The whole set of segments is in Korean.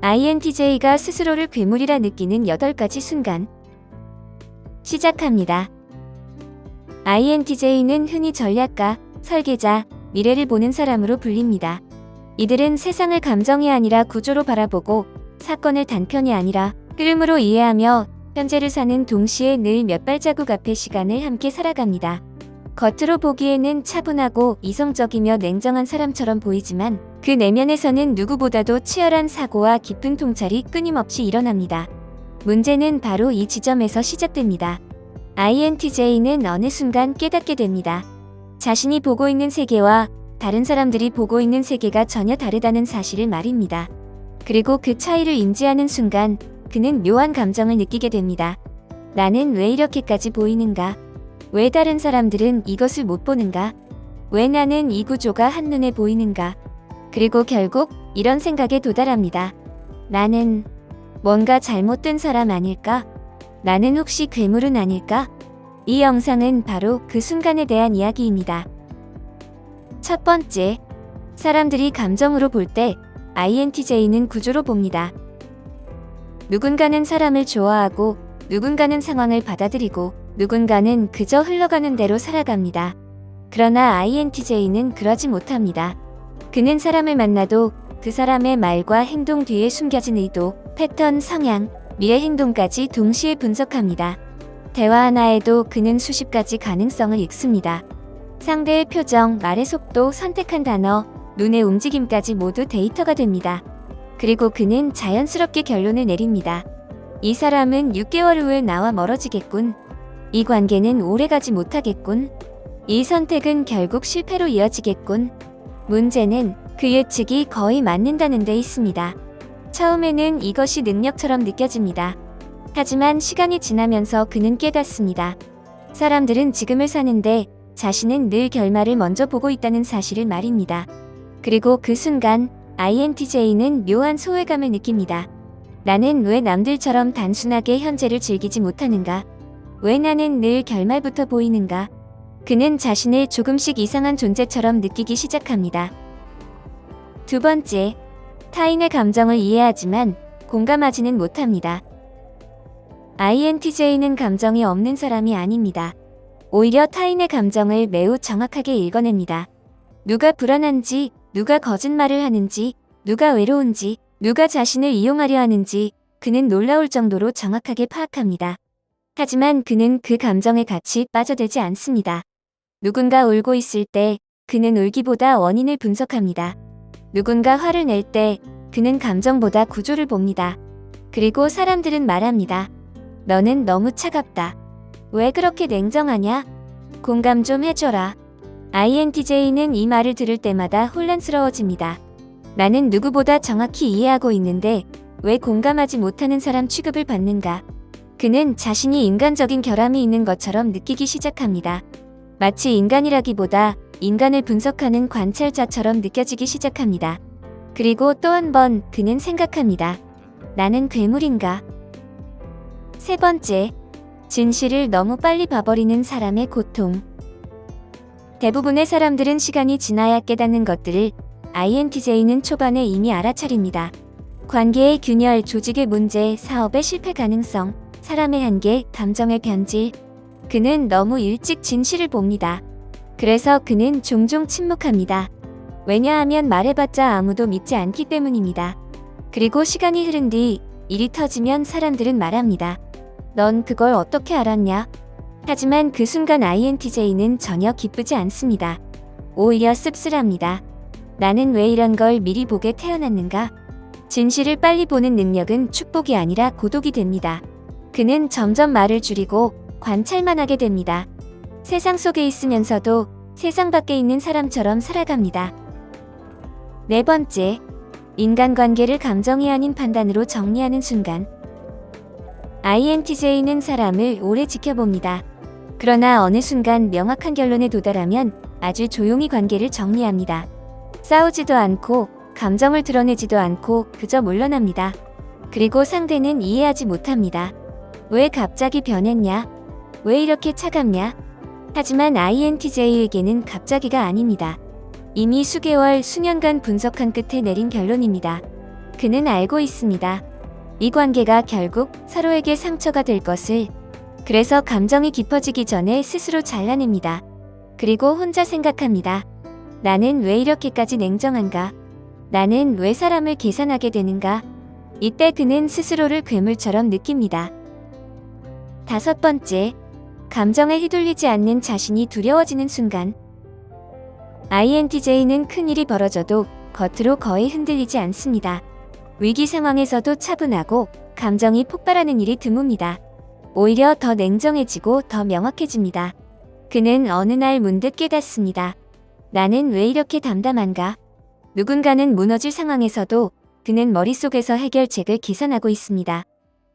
INTJ가 스스로를 괴물이라 느끼는 8가지 순간. 시작합니다. INTJ는 흔히 전략가, 설계자, 미래를 보는 사람으로 불립니다. 이들은 세상을 감정이 아니라 구조로 바라보고 사건을 단편이 아니라 흐름으로 이해하며 현재를 사는 동시에 늘 몇 발자국 앞의 시간을 함께 살아갑니다. 겉으로 보기에는 차분하고 이성적이며 냉정한 사람처럼 보이지만 그 내면에서는 누구보다도 치열한 사고와 깊은 통찰이 끊임없이 일어납니다. 문제는 바로 이 지점에서 시작됩니다. INTJ는 어느 순간 깨닫게 됩니다. 자신이 보고 있는 세계와 다른 사람들이 보고 있는 세계가 전혀 다르다는 사실을 말입니다. 그리고 그 차이를 인지하는 순간 그는 묘한 감정을 느끼게 됩니다. 나는 왜 이렇게까지 보이는가? 왜 다른 사람들은 이것을 못 보는가? 왜 나는 이 구조가 한눈에 보이는가? 그리고 결국 이런 생각에 도달합니다. 나는 뭔가 잘못된 사람 아닐까? 나는 혹시 괴물은 아닐까? 이 영상은 바로 그 순간에 대한 이야기입니다. 첫 번째, 사람들이 감정으로 볼 때 INTJ는 구조로 봅니다. 누군가는 사람을 좋아하고 누군가는 상황을 받아들이고 누군가는 그저 흘러가는 대로 살아갑니다. 그러나 INTJ는 그러지 못합니다. 그는 사람을 만나도 그 사람의 말과 행동 뒤에 숨겨진 의도, 패턴, 성향, 미래 행동까지 동시에 분석합니다. 대화 하나에도 그는 수십 가지 가능성을 읽습니다. 상대의 표정, 말의 속도, 선택한 단어, 눈의 움직임까지 모두 데이터가 됩니다. 그리고 그는 자연스럽게 결론을 내립니다. 이 사람은 6개월 후에 나와 멀어지겠군. 이 관계는 오래가지 못하겠군. 이 선택은 결국 실패로 이어지겠군. 문제는 그 예측이 거의 맞는다는 데 있습니다. 처음에는 이것이 능력처럼 느껴집니다. 하지만 시간이 지나면서 그는 깨닫습니다. 사람들은 지금을 사는데 자신은 늘 결말을 먼저 보고 있다는 사실을 말입니다. 그리고 그 순간 INTJ는 묘한 소외감을 느낍니다. 나는 왜 남들처럼 단순하게 현재를 즐기지 못하는가? 왜 나는 늘 결말부터 보이는가? 그는 자신을 조금씩 이상한 존재처럼 느끼기 시작합니다. 두 번째, 타인의 감정을 이해하지만 공감하지는 못합니다. INTJ는 감정이 없는 사람이 아닙니다. 오히려 타인의 감정을 매우 정확하게 읽어냅니다. 누가 불안한지, 누가 거짓말을 하는지, 누가 외로운지, 누가 자신을 이용하려 하는지 그는 놀라울 정도로 정확하게 파악합니다. 하지만 그는 그 감정에 같이 빠져들지 않습니다. 누군가 울고 있을 때 그는 울기보다 원인을 분석합니다. 누군가 화를 낼 때 그는 감정보다 구조를 봅니다. 그리고 사람들은 말합니다. 너는 너무 차갑다. 왜 그렇게 냉정하냐? 공감 좀 해줘라. INTJ는 이 말을 들을 때마다 혼란스러워집니다. 나는 누구보다 정확히 이해하고 있는데 왜 공감하지 못하는 사람 취급을 받는가? 그는 자신이 인간적인 결함이 있는 것처럼 느끼기 시작합니다. 마치 인간이라기보다 인간을 분석하는 관찰자처럼 느껴지기 시작합니다. 그리고 또 한 번 그는 생각합니다. 나는 괴물인가? 세 번째, 진실을 너무 빨리 봐버리는 사람의 고통. 대부분의 사람들은 시간이 지나야 깨닫는 것들을 INTJ는 초반에 이미 알아차립니다. 관계의 균열, 조직의 문제, 사업의 실패 가능성, 사람의 한계, 감정의 변질. 그는 너무 일찍 진실을 봅니다. 그래서 그는 종종 침묵합니다. 왜냐하면 말해봤자 아무도 믿지 않기 때문입니다. 그리고 시간이 흐른 뒤 일이 터지면 사람들은 말합니다. 넌 그걸 어떻게 알았냐? 하지만 그 순간 INTJ는 전혀 기쁘지 않습니다. 오히려 씁쓸합니다. 나는 왜 이런 걸 미리 보게 태어났는가? 진실을 빨리 보는 능력은 축복이 아니라 고독이 됩니다. 그는 점점 말을 줄이고 관찰만 하게 됩니다. 세상 속에 있으면서도 세상 밖에 있는 사람처럼 살아갑니다. 네 번째, 인간관계를 감정이 아닌 판단으로 정리하는 순간. INTJ는 사람을 오래 지켜봅니다. 그러나 어느 순간 명확한 결론에 도달하면 아주 조용히 관계를 정리합니다. 싸우지도 않고 감정을 드러내지도 않고 그저 물러납니다. 그리고 상대는 이해하지 못합니다. 왜 갑자기 변했냐? 왜 이렇게 차갑냐? 하지만 INTJ에게는 갑자기가 아닙니다. 이미 수개월, 수년간 분석한 끝에 내린 결론입니다. 그는 알고 있습니다. 이 관계가 결국 서로에게 상처가 될 것을. 그래서 감정이 깊어지기 전에 스스로 잘라냅니다. 그리고 혼자 생각합니다. 나는 왜 이렇게까지 냉정한가? 나는 왜 사람을 계산하게 되는가? 이때 그는 스스로를 괴물처럼 느낍니다. 5번째, 감정에 휘둘리지 않는 자신이 두려워지는 순간. INTJ는 큰일이 벌어져도 겉으로 거의 흔들리지 않습니다. 위기 상황에서도 차분하고 감정이 폭발하는 일이 드뭅니다. 오히려 더 냉정해지고 더 명확해집니다. 그는 어느 날 문득 깨닫습니다. 나는 왜 이렇게 담담한가? 누군가는 무너질 상황에서도 그는 머릿속에서 해결책을 계산하고 있습니다.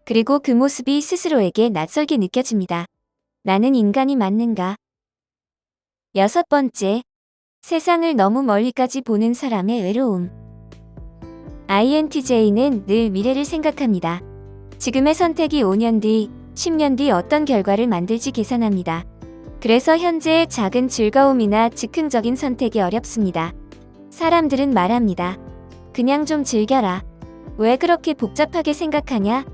그리고 그 모습이 스스로에게 낯설게 느껴집니다. 나는 인간이 맞는가? 6번째, 세상을 너무 멀리까지 보는 사람의 외로움. INTJ는 늘 미래를 생각합니다. 지금의 선택이 5년 뒤, 10년 뒤 어떤 결과를 만들지 계산합니다. 그래서 현재의 작은 즐거움이나 즉흥적인 선택이 어렵습니다. 사람들은 말합니다. 그냥 좀 즐겨라. 왜 그렇게 복잡하게 생각하냐?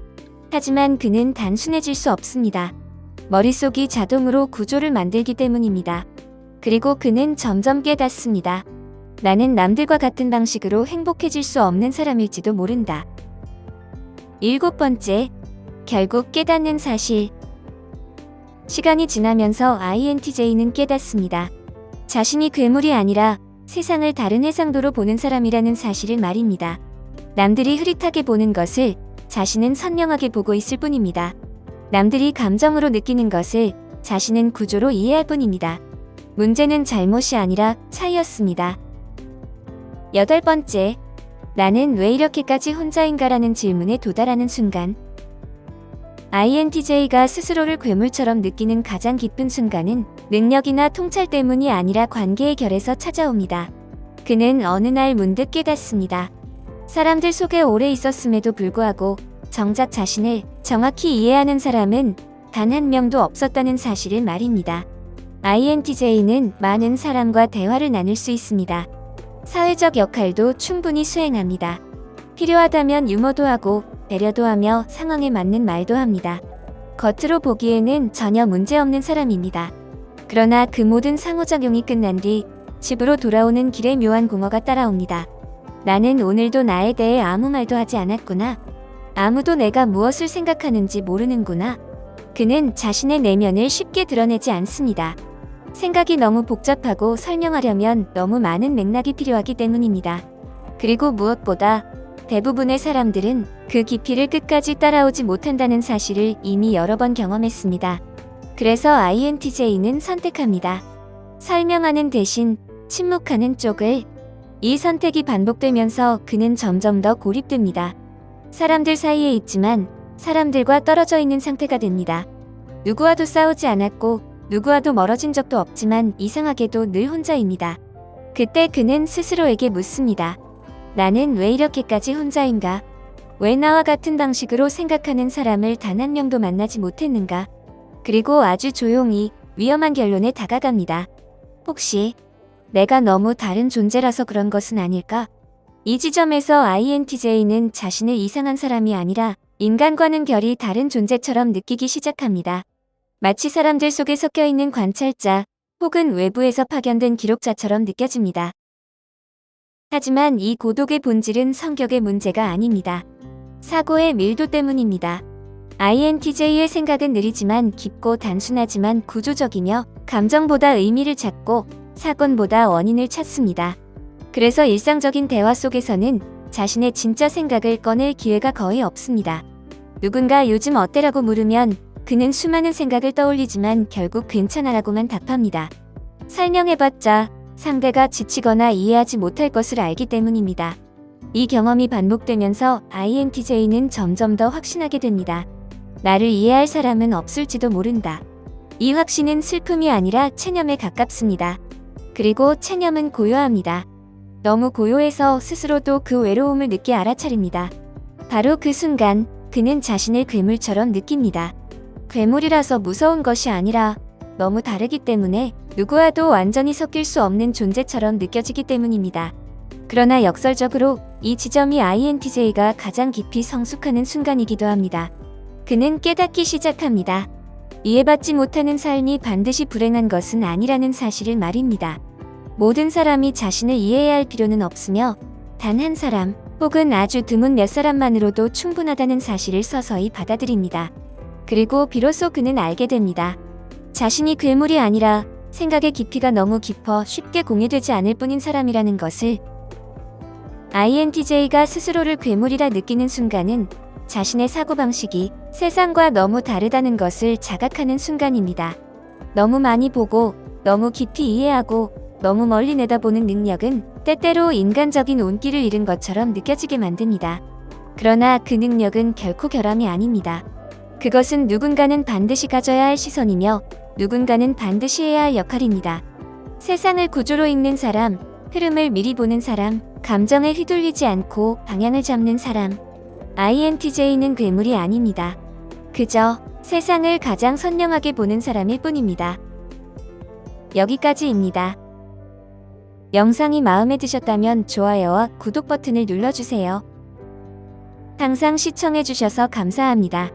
하지만 그는 단순해질 수 없습니다. 머릿속이 자동으로 구조를 만들기 때문입니다. 그리고 그는 점점 깨닫습니다. 나는 남들과 같은 방식으로 행복해질 수 없는 사람일지도 모른다. 7번째, 결국 깨닫는 사실. 시간이 지나면서 INTJ는 깨닫습니다. 자신이 괴물이 아니라 세상을 다른 해상도로 보는 사람이라는 사실을 말입니다. 남들이 흐릿하게 보는 것을 자신은 선명하게 보고 있을 뿐입니다. 남들이 감정으로 느끼는 것을 자신은 구조로 이해할 뿐입니다. 문제는 잘못이 아니라 차이였습니다. 8번째, 나는 왜 이렇게까지 혼자인가라는 질문에 도달하는 순간. INTJ가 스스로를 괴물처럼 느끼는 가장 깊은 순간은 능력이나 통찰 때문이 아니라 관계의 결에서 찾아옵니다. 그는 어느 날 문득 깨닫습니다. 사람들 속에 오래 있었음에도 불구하고 정작 자신을 정확히 이해하는 사람은 단 한 명도 없었다는 사실을 말입니다. INTJ는 많은 사람과 대화를 나눌 수 있습니다. 사회적 역할도 충분히 수행합니다. 필요하다면 유머도 하고 배려도 하며 상황에 맞는 말도 합니다. 겉으로 보기에는 전혀 문제없는 사람입니다. 그러나 그 모든 상호작용이 끝난 뒤 집으로 돌아오는 길에 묘한 공허가 따라옵니다. 나는 오늘도 나에 대해 아무 말도 하지 않았구나. 아무도 내가 무엇을 생각하는지 모르는구나. 그는 자신의 내면을 쉽게 드러내지 않습니다. 생각이 너무 복잡하고 설명하려면 너무 많은 맥락이 필요하기 때문입니다. 그리고 무엇보다 대부분의 사람들은 그 깊이를 끝까지 따라오지 못한다는 사실을 이미 여러 번 경험했습니다. 그래서 INTJ는 선택합니다. 설명하는 대신 침묵하는 쪽을. 이 선택이 반복되면서 그는 점점 더 고립됩니다. 사람들 사이에 있지만 사람들과 떨어져 있는 상태가 됩니다. 누구와도 싸우지 않았고 누구와도 멀어진 적도 없지만 이상하게도 늘 혼자입니다. 그때 그는 스스로에게 묻습니다. 나는 왜 이렇게까지 혼자인가? 왜 나와 같은 방식으로 생각하는 사람을 단 한 명도 만나지 못했는가? 그리고 아주 조용히 위험한 결론에 다가갑니다. 혹시 내가 너무 다른 존재라서 그런 것은 아닐까? 이 지점에서 INTJ는 자신을 이상한 사람이 아니라 인간과는 결이 다른 존재처럼 느끼기 시작합니다. 마치 사람들 속에 섞여 있는 관찰자 혹은 외부에서 파견된 기록자처럼 느껴집니다. 하지만 이 고독의 본질은 성격의 문제가 아닙니다. 사고의 밀도 때문입니다. INTJ의 생각은 느리지만 깊고 단순하지만 구조적이며 감정보다 의미를 찾고 사건보다 원인을 찾습니다. 그래서 일상적인 대화 속에서는 자신의 진짜 생각을 꺼낼 기회가 거의 없습니다. 누군가 요즘 어때라고 물으면 그는 수많은 생각을 떠올리지만 결국 괜찮아라고만 답합니다. 설명해봤자 상대가 지치거나 이해하지 못할 것을 알기 때문입니다. 이 경험이 반복되면서 INTJ는 점점 더 확신하게 됩니다. 나를 이해할 사람은 없을지도 모른다. 이 확신은 슬픔이 아니라 체념에 가깝습니다. 그리고 체념은 고요합니다. 너무 고요해서 스스로도 그 외로움을 늦게 알아차립니다. 바로 그 순간 그는 자신을 괴물처럼 느낍니다. 괴물이라서 무서운 것이 아니라 너무 다르기 때문에 누구와도 완전히 섞일 수 없는 존재처럼 느껴지기 때문입니다. 그러나 역설적으로 이 지점이 INTJ가 가장 깊이 성숙하는 순간이기도 합니다. 그는 깨닫기 시작합니다. 이해받지 못하는 삶이 반드시 불행한 것은 아니라는 사실을 말입니다. 모든 사람이 자신을 이해해야 할 필요는 없으며 단 한 사람 혹은 아주 드문 몇 사람만으로도 충분하다는 사실을 서서히 받아들입니다. 그리고 비로소 그는 알게 됩니다. 자신이 괴물이 아니라 생각의 깊이가 너무 깊어 쉽게 공유되지 않을 뿐인 사람이라는 것을. INTJ가 스스로를 괴물이라 느끼는 순간은 자신의 사고방식이 세상과 너무 다르다는 것을 자각하는 순간입니다. 너무 많이 보고 너무 깊이 이해하고 너무 멀리 내다보는 능력은 때때로 인간적인 온기를 잃은 것처럼 느껴지게 만듭니다. 그러나 그 능력은 결코 결함이 아닙니다. 그것은 누군가는 반드시 가져야 할 시선이며 누군가는 반드시 해야 할 역할입니다. 세상을 구조로 읽는 사람, 흐름을 미리 보는 사람, 감정에 휘둘리지 않고 방향을 잡는 사람. INTJ는 괴물이 아닙니다. 그저 세상을 가장 선명하게 보는 사람일 뿐입니다. 여기까지입니다. 영상이 마음에 드셨다면 좋아요와 구독 버튼을 눌러주세요. 항상 시청해주셔서 감사합니다.